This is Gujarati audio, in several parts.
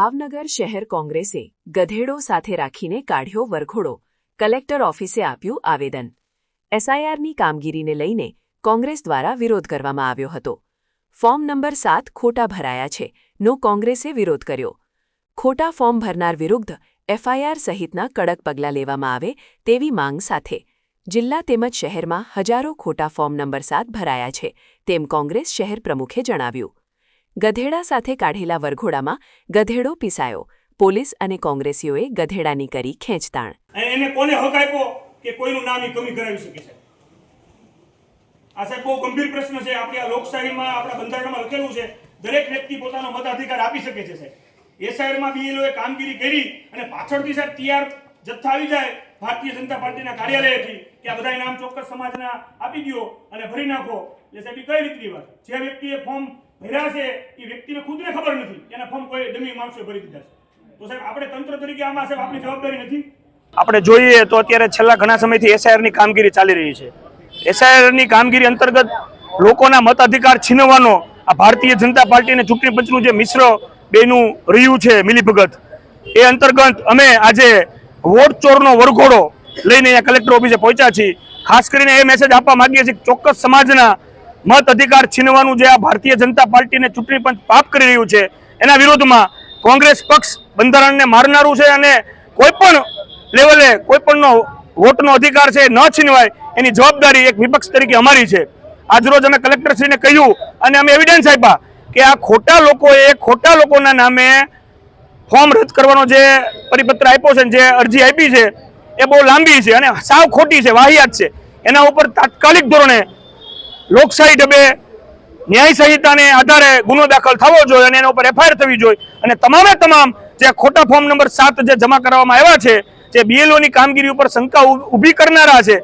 ભાવનગર શહેર કોંગ્રેસે ગધેડો સાથે રાખીને કાઢ્યો વરઘોડો, કલેક્ટર ઓફિસે આપ્યું આવેદન। એસઆઈઆરની કામગીરીને લઈને કોંગ્રેસ દ્વારા વિરોધ કરવામાં આવ્યો હતો। ફોર્મ નંબર 7 ખોટા ભરાયા છે નો કોંગ્રેસે વિરોધ કર્યો। ખોટા ફોર્મ ભરનાર વિરુદ્ધ એફઆઈઆર સહિતના કડક પગલાં લેવામાં આવે તેવી માંગ સાથે જિલ્લા તેમજ શહેરમાં હજારો ખોટા ફોર્મ નંબર 7 ભરાયા છે તેમ કોંગ્રેસ શહેર પ્રમુખે જણાવ્યું। ગધેડા સાથે કાઢેલા વરઘોડામાં ગધેડો પીસાયો, પોલીસ અને કોંગ્રેસીઓએ ગધેડાની કરી ખેંચતાણ। એને કોને હક આપ્યો કે કોઈનું નામ કમી કરાવી શકે છે? આ સાહેબ બહુ ગંભીર પ્રશ્ન છે। આપણે આ લોકશાહીમાં આપણા બંધારણમાં લખેલું છે દરેક વ્યક્તિ પોતાનો મતાધિકાર આપી શકે છે સાહેબ। એસઆઈઆરમાં બીએલઓએ કામગીરી કરી અને પાછળથી સાહેબ તૈયાર જથ્થા આવી જાય ભારતીય જનતા પાર્ટીના કાર્યાલયથી કે આ બધા નામ ચોક્કસ સમાજના આપી દો અને ભરી નાખો। એટલે સાહેબ કઈ રીતની વાત? જે વ્યક્તિએ ફોર્મ ભર્યા છે એ વ્યક્તિને ખુદને ખબર નથી એના ફોર્મ કોઈ ડમી માણસોએ ભરી દીધા છે। તો સાહેબ આપણે તંત્ર તરીકે આમાં સાહેબ આપણી જવાબદારી નથી? આપણે જોઈએ તો અત્યારે છેલ્લા ઘણા સમયથી એસઆઈઆરની કામગીરી ચાલી રહી છે। એસઆઈઆરની કામગીરી અંતર્ગત લોકોના મતાધિકાર છીનવવાનો આ ભારતીય જનતા પાર્ટી અને ચૂંટણી પંચનું જે મિશ્ર બેનું રહ્યું છે મિલીભગત, એ અંતર્ગત અમે આજે વોટ ચોરનો વરઘોડો લઈને અહીંયા કલેક્ટર ઓફિસે પહોંચ્યા છીએ। ખાસ કરીને એ મેસેજ આપવા માંગીએ છીએ કે ચોક્કસ સમાજના મત અધિકાર છીનવાનું જે આ ભારતીય જનતા પાર્ટીને ચૂંટણી પંચ પાપ કરી રહ્યું છે એના વિરોધમાં કોંગ્રેસ પક્ષ બંધારણને મારનારું છે અને કોઈ પણ લેવલે કોઈ પણનો વોટનો અધિકાર છે ન છીનવાય એની જવાબદારી એક વિપક્ષ તરીકે અમારી છે। આજરોજ અમે કલેક્ટરશ્રીને કહ્યું અને અમે એવિડન્સ આપ્યા કે આ ખોટા લોકોના નામે ફોર્મ રદ કરવાનો જે પરિપત્ર આપ્યો છે, જે અરજી આપી છે એ બહુ લાંબી છે અને સાવ ખોટી છે, વાહિયાત છે। એના ઉપર તાત્કાલિક ધોરણે લોકશાહી ઢબે ન્યાય સંહિતાને આધારે ગુનો દાખલ થવો જોઈએ અને એના ઉપર એફઆઈઆર થવી જોઈએ અને તમામે તમામ જે ખોટા ફોર્મ નંબર 7 જે જમા કરવામાં આવ્યા છે, જે બીએલઓની કામગીરી ઉપર શંકા ઊભી કરનારા છે,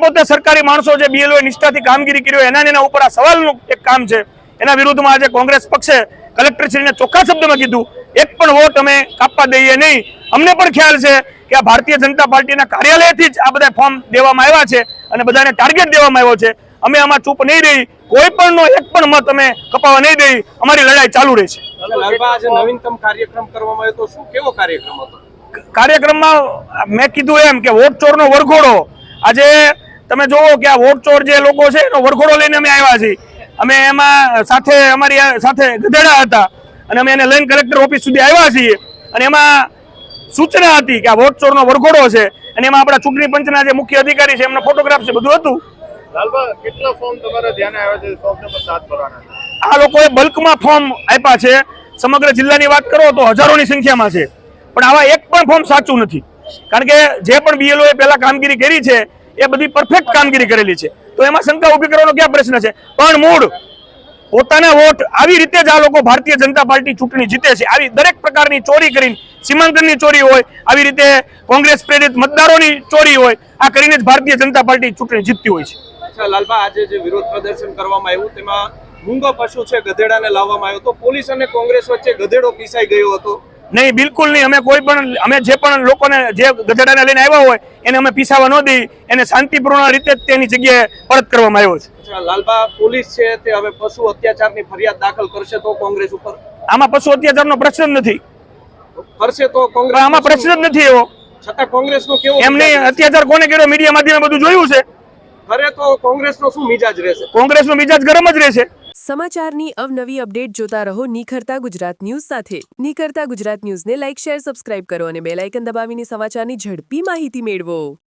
પોતે સરકારી માણસો જે બીએલઓ નિષ્ઠાથી કામગીરી કરી એના ઉપર આ સવાલનું એક કામ છે। એના વિરુદ્ધમાં આજે કોંગ્રેસ પક્ષે કલેક્ટરશ્રીને ચોખ્ખા શબ્દમાં કીધું એક પણ વોટ અમે કાપવા દઈએ નહીં। અમને પણ ખ્યાલ છે કે આ ભારતીય જનતા પાર્ટીના કાર્યાલયથી જ આ બધા ફોર્મ દેવામાં આવ્યા છે અને બધાને ટાર્ગેટ દેવામાં આવ્યો છે। અમે આમાં ચૂપ નહીં રહી, કોઈ પણનો એક પણ મત અમે કપાવવા નહીં દઈ, અમારી લડાઈ ચાલુ રહેશે। આજે નવીનતમ કાર્યક્રમ કરવામાં આવ્યો તો શું કેવો કાર્યક્રમ હતો? કાર્યક્રમમાં મેં કીધું એમ કે વોટ ચોરનો વરઘોડો, આજે તમે જોવો કે આ વોટ ચોર જે લોકો છે એનો વરઘોડો લઈને અમે આવ્યા છીએ। અમે એમાં સાથે અમારી સાથે ગધેડા હતા અને અમે એને લઈને કલેક્ટર ઓફિસ સુધી આવ્યા છીએ અને એમાં સૂચના હતી કે આ વોટ ચોરનો વરઘોડો છે અને એમાં આપણા ચૂંટણી પંચના જે મુખ્ય અધિકારી છે એમના ફોટોગ્રાફ છે, બધું હતું। કેટલા ફોર્મ તમારા ધ્યાને આવ્યા છે? ફોર્મ નંબર 7 ભરવાના આ લોકોએ બલ્કમાં ફોર્મ આપ્યા છે। સમગ્ર જિલ્લાની વાત કરો તો હજારોની સંખ્યામાં છે, પણ આવા એક પણ ફોર્મ સાચું નથી। કારણ કે જે પણ બીએલઓએ પહેલા કામગીરી કરી છે એ બધી પરફેક્ટ કામગીરી કરેલી છે, તો એમાં શંકા ઊભી કરવાનો ક્યાં પ્રશ્ન છે? પણ મૂળ પોતાના વોટ આવી રીતે જ આ લોકો ભારતીય જનતા પાર્ટી ચૂંટણી જીતે છે। આવી દરેક પ્રકારની ચોરી કરીને, સીમાંકનની ચોરી હોય, આવી રીતે કોંગ્રેસ પ્રેરિત મતદારોની ચોરી હોય, આ કરીને જ ભારતીય જનતા પાર્ટી ચૂંટણી જીતતી હોય છે। લાલબા, આજે જે વિરોધ પ્રદર્શન કરવામાં આવ્યું તેમાં મૂંગો પશુ છે ગધેડાને લાવવામાં આવ્યો તો પોલીસ અને કોંગ્રેસ વચ્ચે ગધેડો પીસાઈ ગયો હતો? નહીં, બિલકુલ નહીં। અમે જે પણ લોકોને જે ગધેડાને લઈને આવ્યા હોય એને અમે પીસાવા ન દઈ, એને શાંતિપૂર્ણ રીતે તેની જગ્યાએ પરત કરવામાં આવ્યો છે। લાલબા, પોલીસ છે તે હવે પશુ અત્યાચારની ફરિયાદ દાખલ કરશે તો કોંગ્રેસ ઉપર? આમાં પશુ અત્યાચારનો પ્રશ્ન જ નથી। કરશે તો કોંગ્રેસ? આમાં પ્રશ્ન જ નથી એવો। છતાં કોંગ્રેસનો કેવો? એમ નહીં, અત્યાચાર કોને કર્યો મીડિયા માધ્યમે બધું જોયું છે। કરે તો કોંગ્રેસનો શું મિજાજ રહેશે? કોંગ્રેસનો મિજાજ ગરમ જ રહેશે। સમાચારની અવનવી અપડેટ જોતા રહો નિખરતા ગુજરાત ન્યૂઝ સાથે। નિખરતા ગુજરાત ન્યૂઝને લાઇક, શેર, સબસ્ક્રાઇબ કરો અને બેલ આઇકન દબાવીને સમાચારની ઝડપી માહિતી મેળવો।